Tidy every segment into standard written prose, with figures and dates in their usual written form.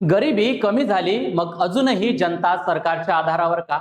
गरिबी कमी झाली मग अजूनही जनता सरकारच्या आधारावर का?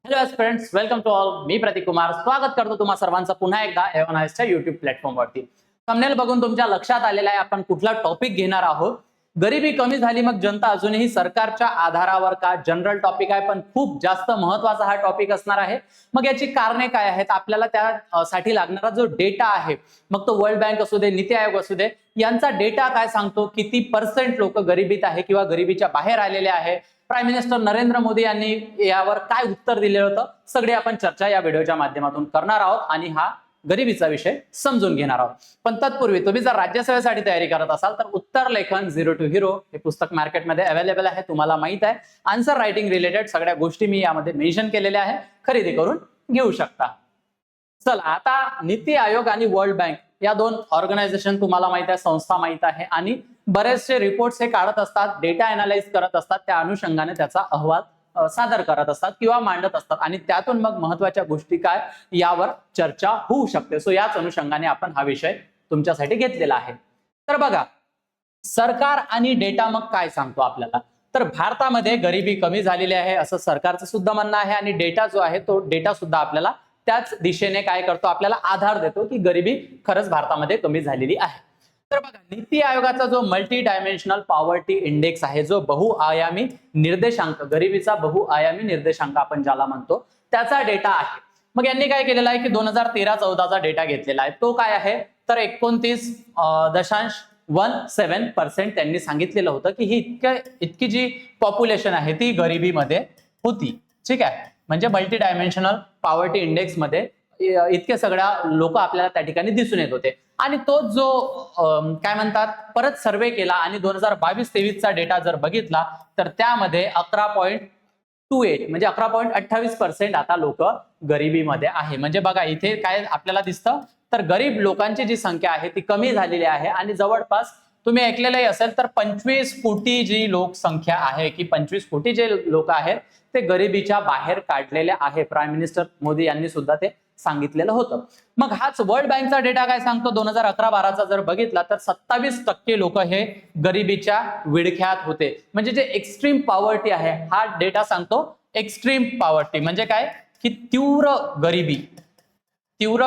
Hello friends, welcome to all. मी प्रतीक कुमार स्वागत करतो तुम्हा सर्वांचं पुन्हा एकदा एव्हनाइसच्या युट्यूब प्लॅटफॉर्मवरती. थंबनेल बघून तुमच्या लक्षात आलेलं आहे आपण कुठला टॉपिक घेणार आहोत. गरिबी कमी झाली मग जनता अजूनही सरकारच्या आधारावर का? जनरल टॉपिक आहे पण खूप जास्त महत्वाचा हा टॉपिक असणार आहे. मग याची कारणे काय आहेत, आपल्याला त्यासाठी लागणारा जो डेटा आहे, मग तो वर्ल्ड बँक असू दे, नीती आयोग असू दे, यांचा डेटा काय सांगतो, किती % लोक गरिबीत आहे किंवा गरिबीच्या बाहेर आलेले आहे, प्राईम मिनिस्टर नरेंद्र मोदी यांनी यावर काय उत्तर दिलेलं होतं, सगळी आपण चर्चा या व्हिडिओच्या माध्यमातून करणार आहोत आणि हा गरिबीचा विषय समजून घेणार आहोत. पण तत्पूर्वी तुम्ही जर राज्यसेवेसाठी तयारी करत असाल तर उत्तर लेखन 0 to Hero हे पुस्तक मार्केटमध्ये अवेलेबल आहे, तुम्हाला माहित आहे. आन्सर रायटिंग रिलेटेड सगळ्या गोष्टी मी यामध्ये मेन्शन केलेल्या आहे, खरेदी करून घेऊ शकता. चला, आता नीती आयोग आणि वर्ल्ड बँक या दोन ऑर्गनायझेशन तुम्हाला माहित आहे, संस्था माहित आहे, आणि बरेचसे रिपोर्ट्स हे काढत असतात, डेटा अनालाइज करत असतात, त्या अनुषंगाने त्याचा अहवाल सादर करत असतात किंवा मांडत असतात आणि त्यातून मग महत्वाच्या गोष्टी काय यावर चर्चा होऊ शकते. सो याच अनुषंगाने आपण हा विषय तुमच्यासाठी घेतलेला आहे. तर बघा, सरकार आणि डेटा मग काय सांगतो आपल्याला, तर भारतामध्ये गरिबी कमी झालेली आहे असं सरकारचं सुद्धा म्हणणं आहे आणि डेटा जो आहे तो डेटा सुद्धा आपल्याला त्याच दिशेने काय करतो, आपल्याला आधार देतो की गरिबी खरंच भारतामध्ये कमी झालेली आहे. तर बघा, नीती आयोगाचा जो मल्टी डायमेन्शनल पॉवर्टी इंडेक्स आहे, जो बहुआयामी निर्देशांक, गरिबीचा बहुआयामी निर्देशांक आपण ज्याला म्हणतो, त्याचा डेटा आहे. मग यांनी काय केलेला आहे की 2013-14चा डेटा घेतलेला आहे. तो काय आहे तर 29.17% त्यांनी सांगितलेलं होतं की ही इतकी जी पॉप्युलेशन आहे ती गरिबीमध्ये होती. ठीक आहे, म्हणजे मल्टी डायमेन्शनल पॉवर्टी इंडेक्स मध्ये इतके सगळ्या लोक आपल्याला त्या ठिकाणी दिसून येत होते. आणि तो जो काय म्हणतात परत सर्वे केला आणि 2022-23चा डेटा जर बघितला तर त्यामध्ये 11.28 म्हणजे 11.28% आता लोक गरिबीमध्ये आहे. म्हणजे बघा, इथे काय आपल्याला दिसतं तर गरीब लोकांची जी संख्या आहे ती कमी झालेली आहे आणि जवळपास तुम्ही ऐकलेलंही असेल तर 25 कोटी जी लोकसंख्या आहे की 25 कोटी जे लोक आहेत ते गरिबीच्या बाहेर काढलेले आहे. प्राईम मिनिस्टर मोदी यांनी सुद्धा ते सांगितलेलं होतं. मग हाच वर्ल्ड बँकचा डेटा काय सांगतो, 2011-12चा जर बघितला तर 27% लोक हे गरिबीच्या विळख्यात होते. म्हणजे जे एक्स्ट्रीम पॉवर्टी आहे, हा डेटा सांगतो एक्स्ट्रीम पॉवर्टी म्हणजे काय की तीव्र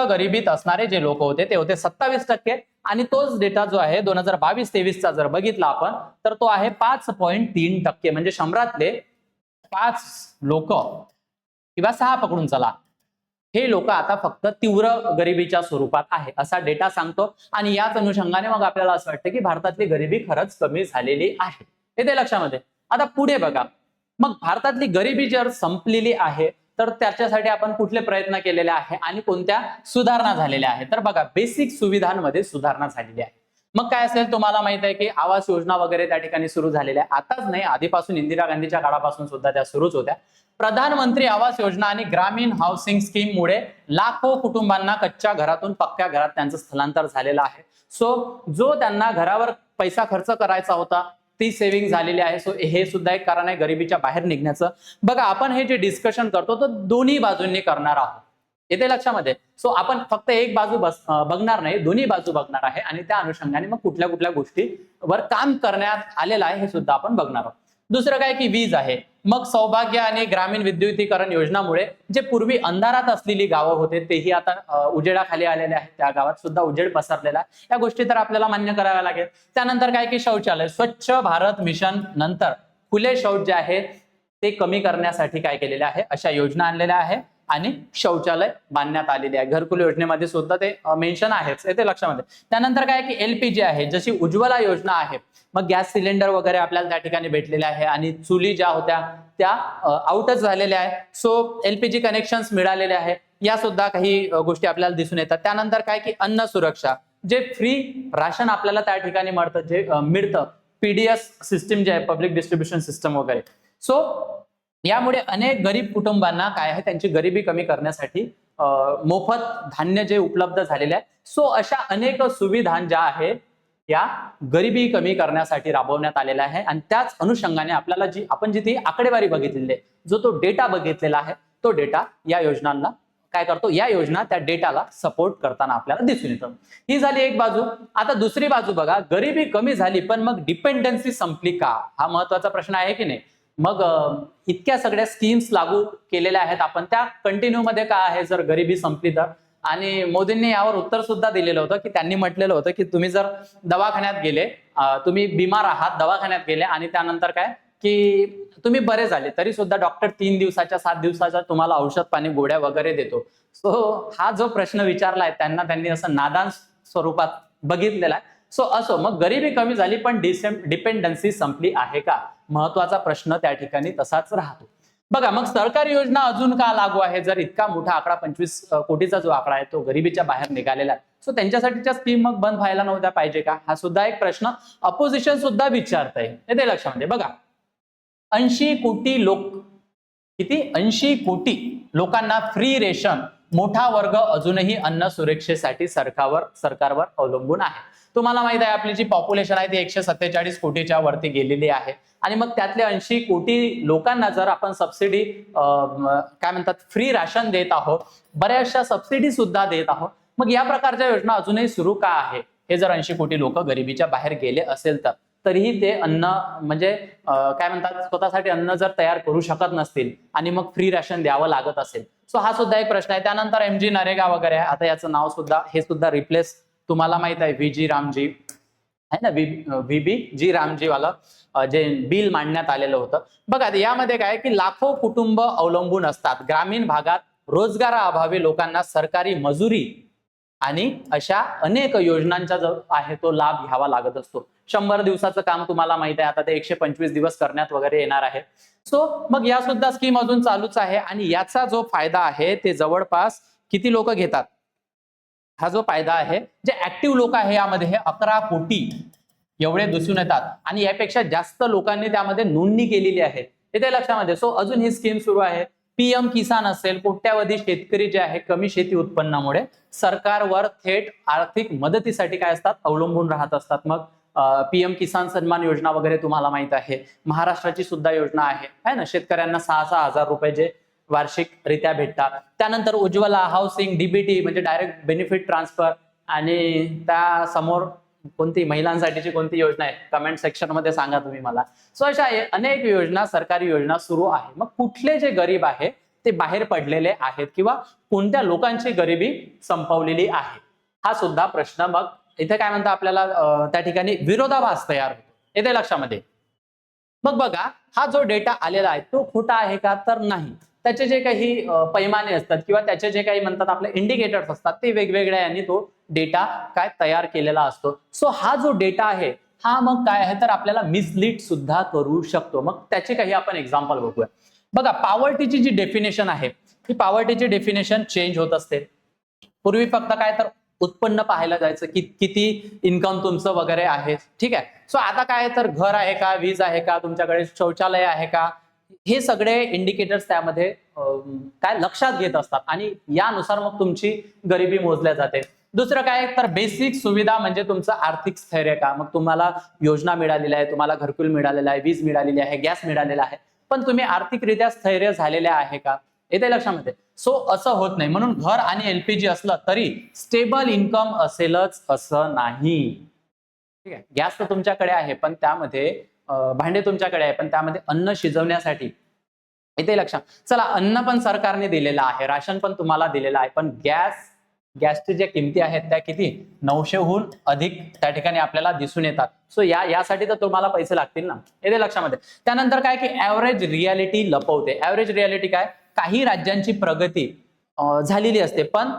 गरिबीत असणारे जे लोक होते ते होते 27%. आणि तोच डेटा जो आहे 2022-23चा जर बघितला आपण तर तो आहे 5.3%. म्हणजे 100तले 5 लोक किंवा 6 पकडून चला, हे लोक आता फक्त तीव्र गरिबीच्या स्वरूपात आहे असा डेटा सांगतो. आणि याच अनुषंगाने मग आपल्याला असं वाटतं की भारतातली गरिबी खरंच कमी झालेली आहे. येते लक्षामध्ये. आता पुढे बघा, मग भारतातली गरिबी जर संपलेली आहे तर त्याच्यासाठी आपण कुठले प्रयत्न केलेले आहे आणि कोणत्या सुधारणा झालेल्या आहेत. तर बघा, बेसिक सुविधांमध्ये सुधारणा झालेली आहे. मग काय असेल, तुम्हाला माहित आहे की आवास योजना वगैरे त्या ठिकाणी सुरू झालेल्या आहे. आताच नाही, आधीपासून इंदिरा गांधीच्या काळापासून सुद्धा त्या सुरूच होत्या. प्रधानमंत्री आवास योजना आणि ग्रामीण हाऊसिंग स्कीम मुळे लाखो कुटुंबांना कच्च्या घरातून पक्क्या घरात त्यांचं स्थलांतर झालेलं आहे. सो जो त्यांना घरावर पैसा खर्च करायचा होता ती सेव्हिंग झालेली आहे. सो हे सुद्धा एक कारण आहे गरिबीच्या बाहेर निघण्याचं. बघा, आपण हे जे डिस्कशन करतो तो दोन्ही बाजूंनी करणार आहोत, येते लक्षामध्ये. सो आपण फक्त एक बाजू बघणार नाही, दोन्ही बाजू बघणार आहे आणि त्या अनुषंगाने मग कुठल्या कुठल्या गोष्टीवर काम करण्यात आलेलं आहे हे सुद्धा आपण बघणार आहोत. दुसरं काय की वीज आहे. मग सौभाग्य आणि ग्रामीण विद्युतीकरण योजनामुळे जे पूर्वी अंधारात असलेली गावं होते तेही आता उजेडाखाली आलेले आहेत. त्या गावात सुद्धा उजेड पसरलेला आहे. या गोष्टी तर आपल्याला मान्य कराव्या लागेल. त्यानंतर काय की शौचालय, स्वच्छ भारत मिशन नंतर खुले शौच जे आहे ते कमी करण्यासाठी काय केलेले आहे, अशा योजना आणलेल्या आहे आणि शौचालय बांधण्यात आलेले आहे. घरकुल योजनेमध्ये सुद्धा ते मेन्शन आहेच, येते लक्षामध्ये. त्यानंतर काय की LPG आहे, जशी उज्ज्वला योजना आहे, मग गॅस सिलेंडर वगैरे आपल्याला त्या ठिकाणी भेटलेले आहे आणि चुली ज्या होत्या त्या आउटच झालेल्या आहे. सो LPG कनेक्शन्स मिळालेले आहे. या सुद्धा काही गोष्टी आपल्याला दिसून येतात. त्यानंतर काय की अन्न सुरक्षा, जे फ्री राशन आपल्याला त्या ठिकाणी मिळतं PDS सिस्टीम जे आहे, पब्लिक डिस्ट्रीब्युशन सिस्टम वगैरे. सो यामुळे अनेक गरीब कुटुंबांना काय आहे, त्यांची गरिबी कमी करण्यासाठी मोफत धान्य जे उपलब्ध झालेले आहे. सो अशा अनेक सुविधा ज्या आहेत या गरिबी कमी करण्यासाठी राबवण्यात आलेला आहे. आणि त्याच अनुषंगाने आपल्याला आपण जिथे आकडेवारी बघितलेली आहे, जो तो डेटा बघितलेला आहे, तो डेटा या योजनांना काय करतो, या योजना त्या डेटाला सपोर्ट करताना आपल्याला दिसून येतं. ही झाली एक बाजू. आता दुसरी बाजू बघा, गरिबी कमी झाली पण मग डिपेंडन्सी संपली का, हा महत्वाचा प्रश्न आहे की नाही. मग इतक्या सगळ्या स्कीम्स लागू केलेल्या आहेत आपण, त्या कंटिन्यू मध्ये का आहे जर गरिबी संपली तर. आणि मोदींनी यावर उत्तर सुद्धा दिलेलं होतं की त्यांनी म्हटलेलं होतं की तुम्ही जर दवाखान्यात गेले, तुम्ही बिमार आहात, दवाखान्यात गेले आणि त्यानंतर काय की तुम्ही बरे झाले तरी सुद्धा डॉक्टर 3 दिवसाच्या 7 दिवसाच्या तुम्हाला औषध पाणी गोळ्या वगैरे देतो. सो हा जो प्रश्न विचारलाय त्यांनी असं नादान स्वरूपात बघितलेला आहे. सो असो, मग गरिबी कमी झाली पण डिपेंडन्सी संपली आहे का, महत्वाचा प्रश्न त्या ठिकाणी तसाच राहतो. बघा, मग सरकारी योजना अजून का लागू आहे जर इतका मोठा आकडा 25 कोटीचा जो आकडा आहे तो गरिबीच्या बाहेर निघालेला आहे. सो त्यांच्यासाठीच्या स्कीम मग बंद व्हायला नव्हत्या पाहिजे का, हा सुद्धा एक प्रश्न अपोजिशन सुद्धा विचारतंय. ते लक्षामध्ये बघा, 80 कोटी लोक, किती 80 कोटी लोकांना फ्री रेशन, मोठा वर्ग अजूनही अन्न सुरक्षेसाठी सरकारवर अवलंबून आहे. तुम्हाला माहित आहे आपली जी पॉप्युलेशन आहे ती 147 कोटीच्या वरती गेलेली आहे. आणि मग त्यातले 80 कोटी लोकांना जर आपण सबसिडी काय म्हणतात फ्री राशन देत आहोत, बऱ्याचशा सबसिडी सुद्धा देत आहोत, मग या प्रकारच्या योजना अजूनही सुरू का आहे. हे जर 80 कोटी लोक गरिबीच्या बाहेर गेले असेल तर तरीही ते अन्न म्हणजे काय म्हणतात स्वतःसाठी अन्न जर तयार करू शकत नसतील आणि मग फ्री राशन द्यावं लागत असेल. सो हा सुद्धा एक प्रश्न आहे. त्यानंतर MG नरेगा वगैरे आहे, आता याचं नाव सुद्धा हे सुद्धा रिप्लेस तुम्हाला माहित आहे VG रामजी आहे ना, VBG रामजी वाला जे बिल मांडण्यात आलेलं होतं. बघा यामध्ये काय की लाखो कुटुंब अवलंबून असतात, ग्रामीण भागात रोजगाराअभावी लोकांना सरकारी मजुरी आणि अशा अनेक योजनांचा जो आहे तो लाभ घ्यावा लागत असतो. 100 दिवसाचं काम तुम्हाला माहित आहे, आता ते 125 दिवस करण्यात वगैरे येणार आहे. सो मग या सुद्धा स्कीम अजून चालूच आहे आणि याचा जो फायदा आहे ते जवळपास किती लोक घेतात, हा जो फायदा आहे जे ऍक्टिव्ह लोक आहे यामध्ये हे 11 कोटी एवढे दिसून येतात आणि यापेक्षा जास्त लोकांनी त्यामध्ये नोंदणी केलेली आहे. ते लक्षामध्ये. सो अजून ही स्कीम सुरू आहे. PM किसान असेल, कोट्यावधी शेतकरी जे आहे कमी शेती उत्पन्नामुळे सरकारवर थेट आर्थिक मदतीसाठी काय असतात अवलंबून राहत असतात. मग PM किसान सन्मान योजना वगैरे तुम्हाला माहित आहे, महाराष्ट्राची सुद्धा योजना आहे ना, शेतकऱ्यांना 6,6 हजार रुपये जे वार्षिकरित्या भेटतात. त्यानंतर उज्ज्वला, हाऊसिंग, DBT म्हणजे डायरेक्ट बेनिफिट ट्रान्सफर, आणि त्या समोर कोणती महिलांसाठीची कोणती योजना आहे कमेंट सेक्शन मध्ये सांगा तुम्ही मला. सो अशा अनेक योजना, सरकारी योजना सुरू आहे. मग कुठले जे गरीब आहे ते बाहेर पडलेले आहेत किंवा कोणत्या लोकांची गरिबी संपवलेली आहे, हा सुद्धा प्रश्न मग इथे काय म्हणतात आपल्याला त्या ठिकाणी विरोधाभास तयार होतो. येते लक्षामध्ये. मग बघा हा जो डेटा आलेला आहे तो खोटा आहे का, तर नाही. त्याचे जे काही पैमाने असतात किंवा त्याचे जे काही म्हणतात आपले इंडिकेटर्स असतात ते वेगवेगळ्या यांनी तो डेटा काय तयार केलेला असतो. सो हा जो डेटा आहे हा मग काय आहे तर आपल्याला मिसलीड सुद्धा करू शकतो. मग त्याचे काही आपण एक्झाम्पल बघूया. बघा पॉवर्टीची जी डेफिनेशन आहे ही पॉवर्टीची डेफिनेशन चेंज होत असते. पूर्वी फक्त काय तर उत्पन्न पाहायला जायचं की किती इन्कम तुमचं वगैरे आहे, ठीक आहे. सो आता काय तर घर आहे का, वीज आहे का, तुमच्याकडे शौचालय आहे का, हे सगळे इंडिकेटर्स त्यामध्ये काय लक्षात घेत असतात आणि यानुसार मग तुमची गरिबी मोजल्या जाते. दुसरं काय तर बेसिक सुविधा म्हणजे तुमचं आर्थिक स्थैर्य का, मग तुम्हाला योजना मिळालेली आहे, तुम्हाला घरकुल मिळालेलं आहे, वीज मिळालेली आहे, गॅस मिळालेला आहे, पण तुम्ही आर्थिकरित्या स्थैर्य झालेले आहे का, येते लक्षामध्ये. सो असं होत नाही. म्हणून घर आणि LPG असलं तरी स्टेबल इन्कम असेलच असं नाही, ठीक आहे. गॅस तर तुमच्याकडे आहे पण त्यामध्ये भांडे तुमच्याकडे आहे पण त्यामध्ये अन्न शिजवण्यासाठी, इथे लक्षात. चला अन्न पण सरकारने दिलेलं आहे, राशन पण तुम्हाला दिलेलं आहे, पण गॅसची ज्या किमती आहेत त्या किती 900हून अधिक त्या ठिकाणी आपल्याला दिसून येतात. सो यासाठी तर तुम्हाला पैसे लागतील ना, येते लक्षामध्ये. त्यानंतर काय की ऍव्हरेज रियालिटी लपवते. ऍव्हरेज रियालिटी काय, काही राज्यांची प्रगती झालेली असते पण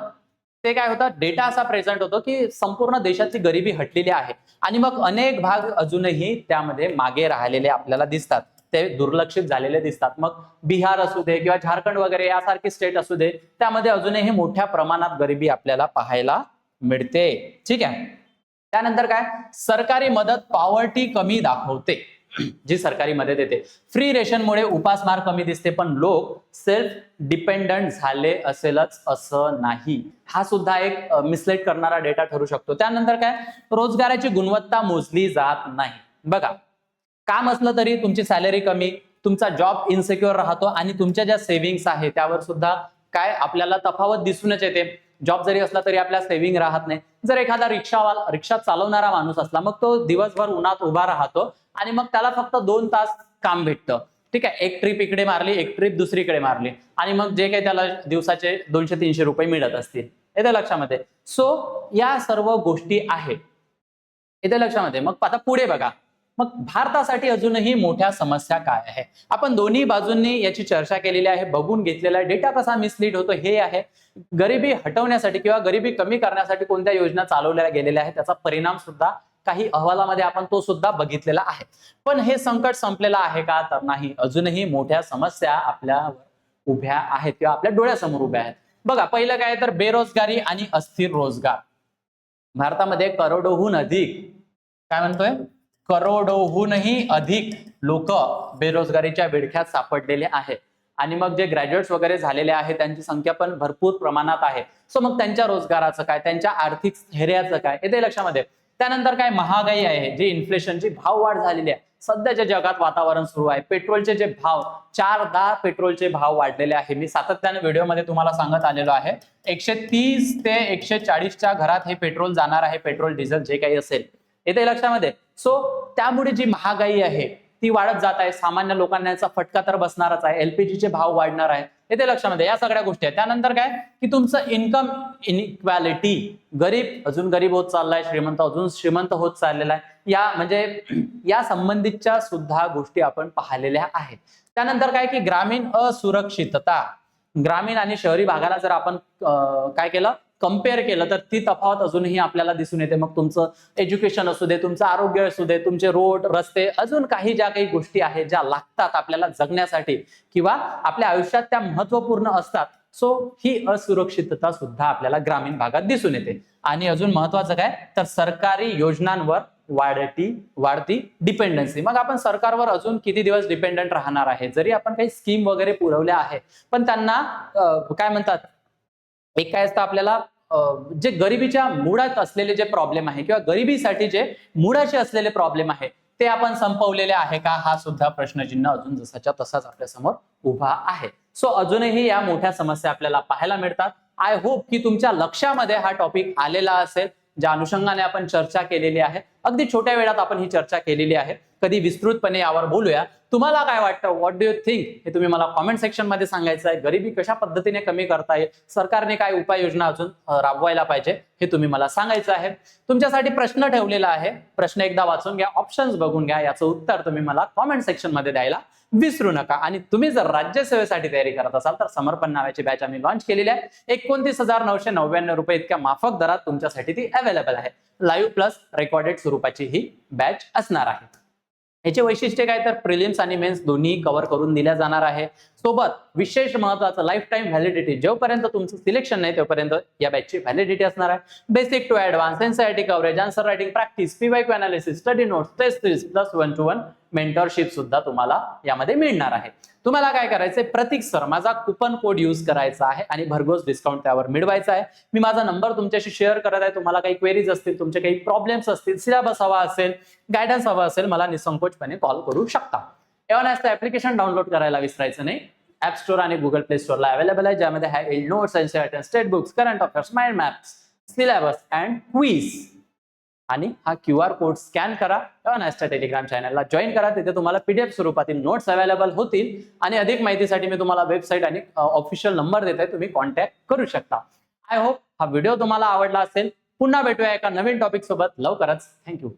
ते काय होतं डेटा असा प्रेझेंट होतो की संपूर्ण देशाची गरिबी हटलेली आहे आणि मग अनेक भाग अजूनही त्यामध्ये मागे राहिलेले आपल्याला दिसतात, ते दुर्लक्षित झालेले दिसतात. मग बिहार असू दे किंवा झारखंड वगैरे यासारखी स्टेट असू दे त्यामध्ये अजूनही मोठ्या प्रमाणात गरिबी आपल्याला पाहायला मिळते, ठीक आहे. त्यानंतर काय सरकारी मदत पॉवर्टी कमी दाखवते, जी सरकारी मदत येते. फ्री रेशनमुळे उपासमार कमी दिसते पण लोक सेल्फ डिपेंडंट झाले असेलच असं नाही, हा सुद्धा एक मिसलीड करणारा डेटा ठरू शकतो. त्यानंतर काय रोजगाराची गुणवत्ता मोजली जात नाही. बघा काम असलं तरी तुमची सॅलरी कमी, तुमचा जॉब इनसिक्युअर राहतो आणि तुमच्या ज्या सेव्हिंग्स आहे त्यावर सुद्धा काय आपल्याला तफावत दिसूनच येते. जॉब जरी असला तरी आपल्या सेव्हिंग राहत नाही. जर एखादा रिक्षा चालवणारा माणूस असला मग तो दिवसभर उन्हात उभा राहतो आणि मग त्याला फक्त 2 तास काम भेटतं. ठीक आहे, एक ट्रिप इकडे मारली, एक ट्रिप दुसरीकडे मारली आणि मग जे काही त्याला दिवसाचे 200-300 रुपये मिळत असतील. येते लक्षामध्ये. सो या सर्व गोष्टी आहेत, येते लक्षामध्ये. मग आता पुढे बघा, मग भारतासाठी अजूनही मोठ्या समस्या काय आहे. आपण दोन्ही बाजूंनी याची चर्चा केलेली आहे, बघून घेतलेला आहे. डेटा कसा मिसलीड होतो हे आहे. गरिबी हटवण्यासाठी किंवा गरिबी कमी करण्यासाठी कोणत्या योजना चालवल्या गेलेल्या आहेत त्याचा परिणाम सुद्धा काही अहवालामध्ये आपण तो सुद्धा बघितलेला आहे. पण हे संकट संपलेलं आहे का, तर नाही. अजूनही मोठ्या समस्या आपल्यावर उभ्या आहेत किंवा आपल्या डोळ्यासमोर उभ्या आहेत. बघा, पहिलं काय तर बेरोजगारी आणि अस्थिर रोजगार. भारतामध्ये करोडोहून अधिक, काय म्हणतोय, करोडोहूनही अधिक लोक बेरोजगारीच्या विळख्यात सापडलेले आहेत. आणि मग जे ग्रॅज्युएट्स वगैरे झालेले आहेत त्यांची संख्या पण भरपूर प्रमाणात आहे. सो मग त्यांच्या रोजगाराचं काय, त्यांच्या आर्थिक स्थैर्याचं काय, येते लक्षामध्ये. त्यानंतर काय, महागाई आहे, जी इन्फ्लेशनची भाव वाढ झालेली आहे. सध्याच्या जगात वातावरण सुरू आहे. पेट्रोलचे जे भाव 4दा पेट्रोलचे भाव वाढलेले आहे. मी सातत्याने व्हिडिओमध्ये तुम्हाला सांगत आलेलो आहे. 130 ते 140च्या घरात हे पेट्रोल जाणार आहे, पेट्रोल डिझेल जे काही असेल, येते लक्षामध्ये. सो त्यामुळे जी महागाई आहे ती वाढत जात आहे. सामान्य लोकांना याचा फटका तर बसणारच आहे. एलपीजीचे भाव वाढणार आहे, येते लक्षामध्ये. या सगळ्या गोष्टी आहेत. त्यानंतर काय की तुमचं इन्कम इनइक्वॅलिटी, गरीब अजून गरीब होत चाललाय, श्रीमंत अजून श्रीमंत होत चाललेला आहे. या म्हणजे या संबंधितच्या सुद्धा गोष्टी आपण पाहिलेल्या आहेत. त्यानंतर काय की ग्रामीण असुरक्षितता. ग्रामीण आणि शहरी भागाला जर आपण काय केलं, कम्पेअर केलं तर ती तफावत अजूनही आपल्याला दिसून येते. मग तुमचं एज्युकेशन असू दे, तुमचं आरोग्य असू दे, तुमचे रोड रस्ते, अजून काही ज्या काही गोष्टी आहेत ज्या लागतात आपल्याला जगण्यासाठी किंवा आपल्या आयुष्यात त्या महत्वपूर्ण असतात. सो ही असुरक्षितता सुद्धा आपल्याला ग्रामीण भागात दिसून येते. आणि अजून महत्वाचं काय तर सरकारी योजनांवर वाढती डिपेंडन्सी. मग आपण सरकारवर अजून किती दिवस डिपेंडंट राहणार आहे. जरी आपण काही स्कीम वगैरे पुरवल्या आहे पण त्यांना काय म्हणतात, एक काय असतं आपल्याला जे गरिबीच्या मुळात असलेले जे प्रॉब्लेम आहे किंवा गरिबीसाठी जे मुळाचे असलेले प्रॉब्लेम आहे ते आपण संपवलेले आहे का, हा सुद्धा प्रश्नचिन्ह अजून जसाच्या तसाच आपल्या समोर उभा आहे. सो अजूनही या मोठ्या समस्या आपल्याला पाहायला मिळतात. आय होप की तुमच्या लक्षामध्ये हा टॉपिक आलेला असेल, ज्या अनुषंगाने आपण चर्चा केलेली आहे. अगदी छोट्या वेळात आपण ही चर्चा केलेली आहे. कधी विस्तृतपणे यावर बोलूया. तुम्हाला काय वाटतं, व्हॉट डू यू थिंक, हे तुम्ही मला कॉमेंट सेक्शन मध्ये सांगायचं आहे. गरिबी कशा पद्धतीने कमी करता येईल, सरकारने काय उपाययोजना अजून राबवायला पाहिजे हे तुम्ही मला सांगायचं आहे. तुमच्यासाठी प्रश्न ठेवलेला आहे, प्रश्न एकदा वाचून घ्या, ऑप्शन्स बघून घ्या, याचं उत्तर तुम्ही मला कॉमेंट सेक्शन मध्ये द्यायला विसरू नका. आणि तुम्ही जर राज्यसेवेसाठी तयारी करत असाल तर समर्पण नावाची बॅच आम्ही लॉन्च केलेली आहे. 29,999 रुपये इतक्या माफक दरात तुमच्यासाठी ती अवेलेबल आहे. लाईव्ह प्लस रेकॉर्डेड स्वरूपाची ही बॅच असणार आहे. याचे वैशिष्ट्य काय तर प्रिलिम्स आणि मेन्स दोन्ही कव्हर करून दिल्या जाणार आहे. सोबत विशेष महत्वाचं लाईफ टाइम व्हॅलिडिटी, जोपर्यंत तुमचं सिलेक्शन नाही तोपर्यंत या बॅचची व्हॅलिडिटी असणार आहे. Basic to advance, NCERT coverage, answer writing practice, PYQ analysis, study notes, test series plus 1-to-1 mentorship सुद्धा तुम्हाला यामध्ये मिळणार आहे. तुम्हाला काय करायचंय, प्रतीक सर माझा कुपन कोड यूज करायचा आहे आणि भरघोस डिस्काउंट त्यावर मिळवायचा आहे. मी माझा नंबर तुमच्याशी शेअर करत आहे. तुम्हाला काही क्वेरीज असतील, तुमचे काही प्रॉब्लेम्स असतील, सिलेबस हवा असेल, गायडन्स हवा असेल, मला निसंकोचपणे कॉल करू शकता. एव्हन ऍप्लिकेशन डाउनलोड करायला विसरायचं नाही. ऍप स्टोर आणि गुगल प्ले स्टोरला अवेलेबल आहे, ज्यामध्ये आहे notes, NCERT, state books, current affairs, mind maps, syllabus and quiz. आणि हा QR कोड स्कॅन करा, एव्हन टेलिग्राम चॅनलला जॉईन करा. तिथे तुम्हाला PDF स्वरूपातील नोट्स अवेलेबल होतील. आणि अधिक माहितीसाठी मी तुम्हाला वेबसाईट आणि ऑफिशियल नंबर देत आहे, तुम्ही कॉन्टॅक्ट करू शकता. आय होप हा व्हिडिओ तुम्हाला आवडला असेल. पुन्हा भेटूया एका नवीन टॉपिक सोबत लवकरच. थँक्यू.